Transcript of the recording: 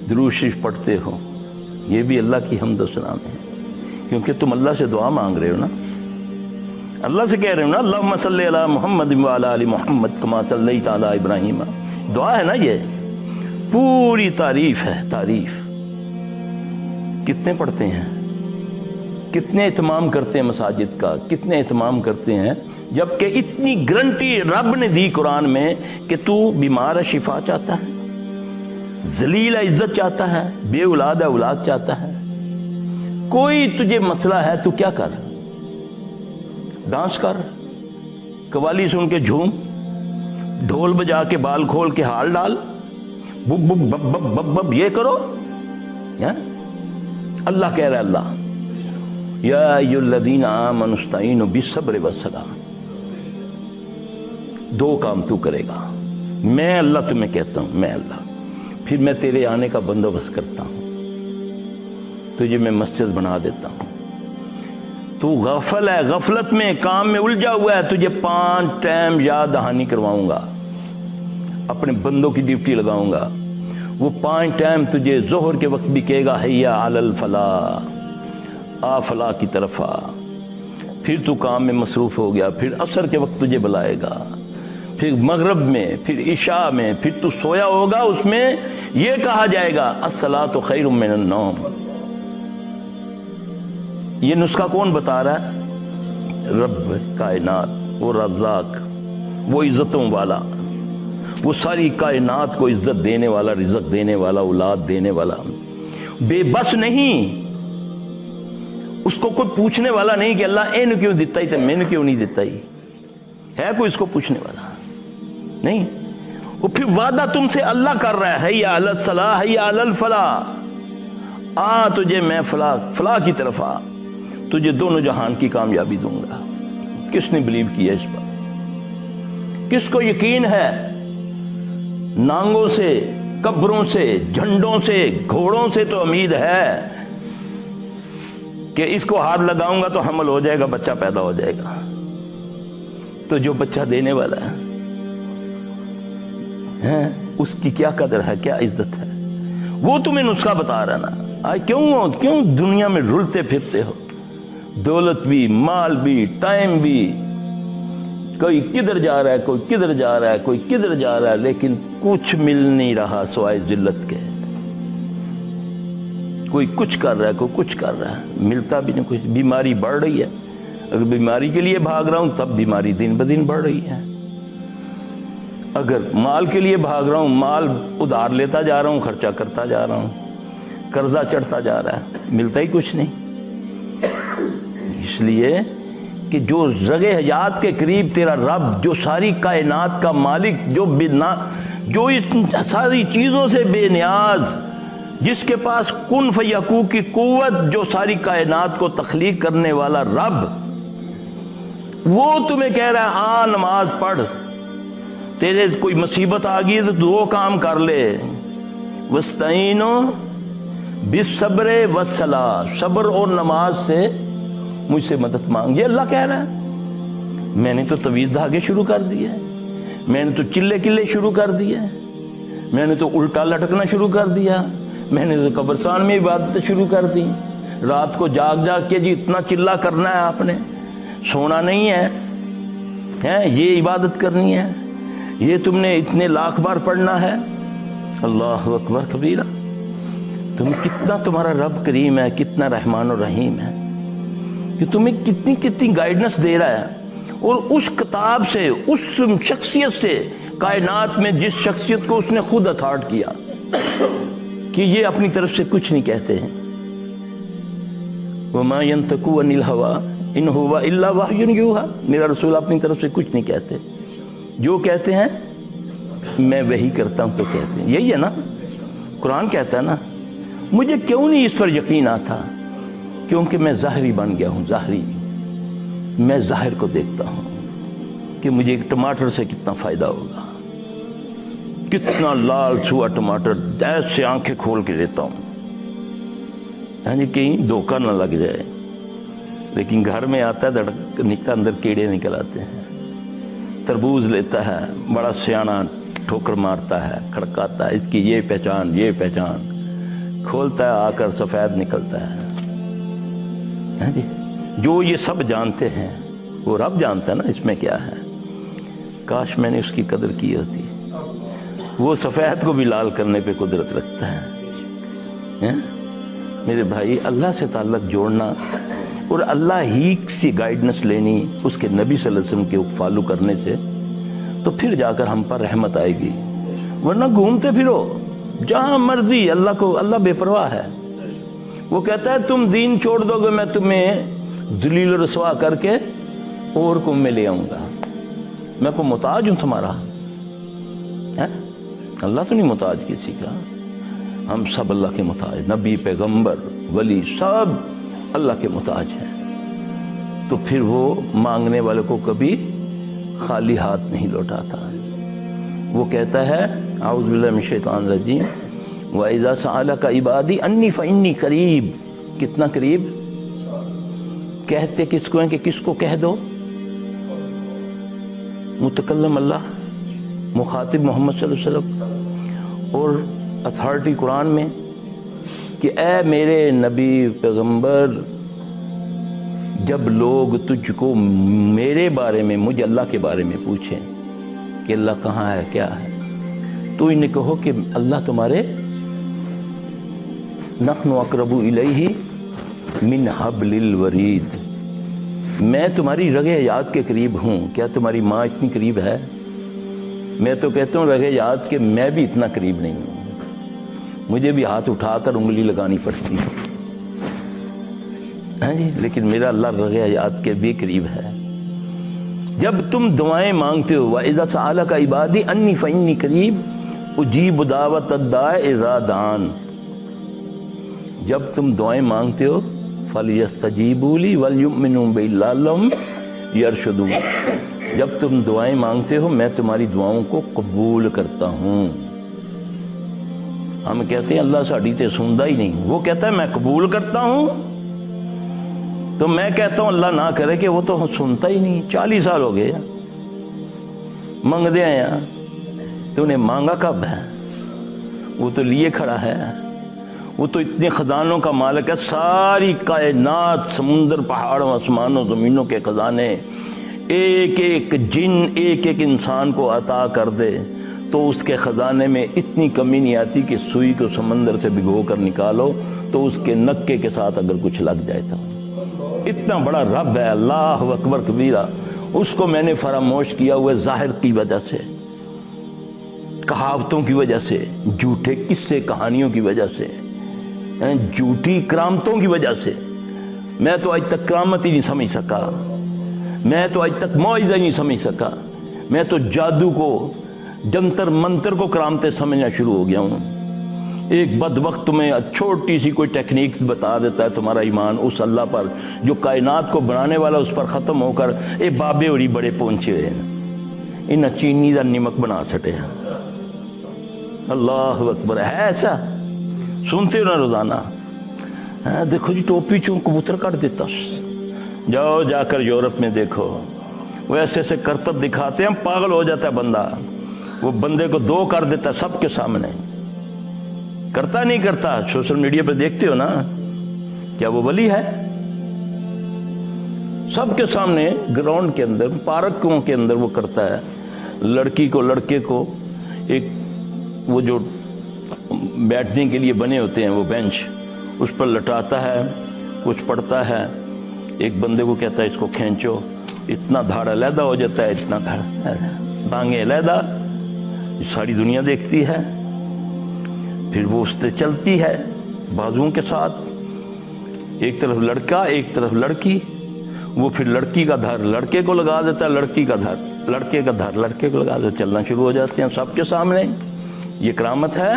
درود شریف پڑھتے ہو، یہ بھی اللہ کی حمد و ثنا ہے، کیونکہ تم اللہ سے دعا مانگ رہے ہو نا، اللہ سے کہہ رہے ہو نا اللہم صلی علی محمد وعلی آل محمد کما صلیت علی ابراہیم، دعا ہے نا، یہ پوری تعریف ہے، تعریف کتنے پڑھتے ہیں، کتنے اہتمام کرتے ہیں مساجد کا، کتنے اہتمام کرتے ہیں، جبکہ اتنی گارنٹی رب نے دی قرآن میں کہ تو بیمار ہے شفا چاہتا ہے، ذلیل ہے عزت چاہتا ہے، بے اولاد ہے اولاد چاہتا ہے، کوئی تجھے مسئلہ ہے تو کیا کر، ڈانس کر، قوالی سن کے جھوم، ڈھول بجا کے بال کھول کے ہال ڈال، بب بب بب بب بب بب یہ کرو، اللہ کہہ رہا ہے، اللہ یا ایھا الذین آمنوا استعینوا بالصبر والصلاۃ، دو کام تو کرے گا، میں اللہ تمہیں کہتا ہوں، میں اللہ، پھر میں تیرے آنے کا بندوبست کرتا ہوں، تجھے میں مسجد بنا دیتا ہوں، تو غافل ہے، غفلت میں کام میں الجھا ہوا ہے، تجھے 5 ٹائم یاد دہانی کرواؤں گا، اپنے بندوں کی ڈیوٹی لگاؤں گا، وہ 5 ٹائم تجھے ظہر کے وقت بھی کہے گا حیا علی الفلاح، آ فلاح کی طرف آ، پھر تو کام میں مصروف ہو گیا، پھر عصر کے وقت تجھے بلائے گا، پھر مغرب میں، پھر عشاء میں، پھر تو سویا ہوگا، اس میں یہ کہا جائے گا الصلاۃ خیر من النوم۔ یہ نسخہ کون بتا رہا ہے؟ رب کائنات، وہ رزاق، وہ عزتوں والا، وہ ساری کائنات کو عزت دینے والا، رزق دینے والا، اولاد دینے والا، بے بس نہیں، اس کو کوئی پوچھنے والا نہیں کہ اللہ اینو کیوں دیتا ہی تو میں نے کیوں نہیں دیتا ہی، ہے کوئی اس کو پوچھنے والا نہیں، وہ پھر وعدہ تم سے اللہ کر رہا ہے حیا علی الصلاح حیا علی الفلاح، آ تجھے میں فلاح کی طرف آ، تجھے دونوں جہان کی کامیابی دوں گا۔ کس نے بلیو کیا اس پر؟ کس کو یقین ہے؟ نانگوں سے، قبروں سے، جھنڈوں سے، گھوڑوں سے تو امید ہے کہ اس کو ہاتھ لگاؤں گا تو حمل ہو جائے گا، بچہ پیدا ہو جائے گا، تو جو بچہ دینے والا ہے اس کی کیا قدر ہے، کیا عزت ہے، وہ تمہیں نسخہ بتا رہا نا۔ آج کیوں دنیا میں رلتے پھرتے ہو، دولت بھی، مال بھی، ٹائم بھی، کوئی کدھر جا رہا ہے، کوئی کدھر جا رہا ہے، کوئی کدھر جا رہا ہے، لیکن کچھ مل نہیں رہا سوائے ذلت کے، کوئی کچھ کر رہا ہے، کوئی کچھ کر رہا ہے، ملتا بھی نہیں کچھ، بیماری بڑھ رہی ہے، اگر بیماری کے لیے بھاگ رہا ہوں تب بیماری دن بدن بڑھ رہی ہے، اگر مال کے لیے بھاگ رہا ہوں مال ادھار لیتا جا رہا ہوں، خرچہ کرتا جا رہا ہوں، قرضہ چڑھتا جا رہا ہے، ملتا ہی کچھ نہیں، اس لیے کہ جو رگ حیات کے قریب تیرا رب، جو ساری کائنات کا مالک، جو اس ساری چیزوں سے بے نیاز، جس کے پاس کن فیکون کی قوت، جو ساری کائنات کو تخلیق کرنے والا رب، وہ تمہیں کہہ رہا ہے آ نماز پڑھ، تیرے کوئی مصیبت آ گئی تو 2 کام کر لے، وَاسْتَعِینُوا بِالصَّبْرِ وَالصَّلَاةِ، صبر اور نماز سے مجھ سے مدد مانگ، یہ اللہ کہہ رہا ہے۔ میں نے تو طویل دھاگے شروع کر دیے، میں نے تو چلے شروع کر دیے، میں نے تو الٹا لٹکنا شروع کر دیا، میں نے تو قبرستان میں عبادتیں شروع کر دی، رات کو جاگ کے جی اتنا چلا کرنا ہے، آپ نے سونا نہیں ہے، یہ عبادت کرنی ہے، یہ تم نے اتنے لاکھ بار پڑھنا ہے، اللہ اکبر کبیرہ۔ کتنا تمہارا رب کریم ہے، کتنا رحمان و رحیم ہے کہ تمہیں کتنی گائیڈنس دے رہا ہے، اور اس کتاب سے، اس شخصیت سے، کائنات میں جس شخصیت کو اس نے خود اتھارٹ کیا کہ یہ اپنی طرف سے کچھ نہیں کہتے ہیں، وَمَا يَنْطِقُ عَنِ الْهَوَىٰ إِنْ هُوَ إِلَّا وَحْيٌ يُوحَىٰ، میرا رسول اپنی طرف سے کچھ نہیں کہتے، جو کہتے ہیں میں وہی کرتا ہوں تو کہتے ہیں، یہی ہے نا، قرآن کہتا ہے نا۔ مجھے کیوں نہیں اس پر یقین آتا؟ کیونکہ میں ظاہری بن گیا ہوں، ظاہری، میں ظاہر کو دیکھتا ہوں کہ مجھے ایک ٹماٹر سے کتنا فائدہ ہوگا، کتنا لال چھوا ٹماٹر ایسے آنکھیں کھول کے لیتا ہوں، یعنی کہیں دھوکہ نہ لگ جائے، لیکن گھر میں آتا ہے دھڑک اندر کیڑے نکل آتے ہیں۔ تربوز لیتا ہے، بڑا سیانا ٹھوکر مارتا ہے، کھڑکاتا ہے، اس کی یہ پہچان، یہ پہچان، کھولتا ہے آ کر سفید نکلتا ہے جی. جو یہ سب جانتے ہیں وہ رب جانتا ہے نا اس میں کیا ہے. کاش میں نے اس کی قدر کی ہوتی. وہ سفید کو بھی لال کرنے پہ قدرت رکھتا ہے. میرے بھائی اللہ سے تعلق جوڑنا اور اللہ ہی سے گائیڈنس لینی اس کے نبی صلی اللہ علیہ وسلم کے فالو کرنے سے, تو پھر جا کر ہم پر رحمت آئے گی. ورنہ گھومتے پھرو جہاں مرضی, اللہ بے پرواہ ہے. وہ کہتا ہے تم دین چھوڑ دو گے میں تمہیں ذلیل و رسوا کر کے اور کو میں لے آؤں گا. میں کو محتاج ہوں تمہارا. اللہ تو نہیں محتاج کسی کا, ہم سب اللہ کے محتاج. نبی, پیغمبر, ولی سب اللہ کے محتاج ہیں. تو پھر وہ مانگنے والے کو کبھی خالی ہاتھ نہیں لوٹاتا. وہ کہتا ہے اعوذ باللہ من الشیطان الرجیم وَإِذَا سَأَلَكَ عِبَادِي أَنِّي فَإِنِّي قریب. کتنا قریب کہتے کس کو ہیں کہ کس کو کہہ دو؟ متکلم اللہ, مخاطب محمد صلی اللہ علیہ وسلم, اور اتھارٹی قرآن میں کہ اے میرے نبی پیغمبر, جب لوگ تجھ کو میرے بارے میں, مجھے اللہ کے بارے میں پوچھیں کہ اللہ کہاں ہے کیا ہے, تو انہیں کہو کہ اللہ تمہارے نحن اقرب الیہ من حبل الورید, میں تمہاری رگ حیات کے قریب ہوں. کیا تمہاری ماں اتنی قریب ہے؟ میں تو کہتا ہوں رگ حیات کہ میں بھی اتنا قریب نہیں ہوں. مجھے بھی ہاتھ اٹھا کر انگلی لگانی پڑتی ہے جی, لیکن میرا اللہ رگ حیات کے بھی قریب ہے. جب تم دعائیں مانگتے ہو وَإِذَا سَأَلَكَ عِبَادِي أَنِّي فَإِنِّي قَرِيبٌ أُجِيبُ دَعْوَةَ الدَّاعِ إِذَا دَعَانِ. جب تم دعائیں مانگتے ہو فَلْيَسْتَجِيبُوا لِي وَلْيُؤْمِنُوا بِي لَعَلَّهُمْ يَرْشُدُونَ. جب تم دعائیں مانگتے ہو میں تمہاری دعاؤں کو قبول کرتا ہوں. ہم کہتے ہیں اللہ ساڑی تے سندا ہی نہیں, وہ کہتا ہے میں قبول کرتا ہوں. تو میں کہتا ہوں اللہ نہ کرے کہ وہ تو سنتا ہی نہیں. 40 سال ہو گئے منگدے ہیں یہاں, تو انہیں مانگا کب ہے؟ وہ تو لیے کھڑا ہے. وہ تو اتنے خزانوں کا مالک ہے, ساری کائنات, سمندر, پہاڑوں, آسمانوں, زمینوں کے خزانے ایک ایک جن ایک ایک انسان کو عطا کر دے تو اس کے خزانے میں اتنی کمی نہیں آتی کہ سوئی کو سمندر سے بھگو کر نکالو تو اس کے نکے کے ساتھ اگر کچھ لگ جائے تو. اتنا بڑا رب ہے, اللہ اکبر کبیرہ. اس کو میں نے فراموش کیا ہوا ظاہر کی وجہ سے, کہاوتوں کی وجہ سے, جھوٹے قصے کہانیوں کی وجہ سے, جھوٹی کرامتوں کی وجہ سے. میں تو آج تک کرامت ہی نہیں سمجھ سکا, میں تو آج تک معجزہ ہی نہیں سمجھ سکا. میں تو جادو کو, جنتر منتر کو کرامتیں سمجھنا شروع ہو گیا ہوں. ایک بدبخت تمہیں چھوٹی سی کوئی ٹیکنیکس بتا دیتا ہے, تمہارا ایمان اس اللہ پر جو کائنات کو بنانے والا اس پر ختم ہو کر اے بابے اور بڑے پہنچے ہوئے ہیں, ان چینی کا نمک بنا سٹے. اللہ اکبر. ہے ایسا سنتے ہو نا روزانہ. دیکھو جی ٹوپی چون کبوتر کاٹ دیتا, جاؤ جا کر یورپ میں دیکھو, وہ ایسے ایسے کرتب دکھاتے ہیں, پاگل ہو جاتا ہے بندہ. وہ بندے کو 2 کر دیتا ہے سب کے سامنے. کرتا نہیں کرتا, سوشل میڈیا پہ دیکھتے ہو نا, کیا وہ ولی ہے؟ سب کے سامنے گراؤنڈ کے اندر, پارکوں کے اندر وہ کرتا ہے. لڑکی کو, لڑکے کو ایک وہ جو بیٹھنے کے لیے بنے ہوتے ہیں وہ بینچ, اس پر لٹاتا ہے, کچھ پڑھتا ہے. ایک بندے کو کہتا ہے اس کو کھینچو, اتنا دھاڑ علیحدہ ہو جاتا ہے, اتنا دھاڑ, ٹانگیں علیحدہ, ساری دنیا دیکھتی ہے. پھر وہ اس سے چلتی ہے بازوؤں کے ساتھ, ایک طرف لڑکا ایک طرف لڑکی. وہ پھر لڑکی کا دھر لڑکے کو لگا دیتا ہے, لڑکی کا دھر لڑکے کا دھر لڑکے کو لگا دیتا, چلنا شروع ہو جاتے ہیں سب کے سامنے. یہ کرامت ہے.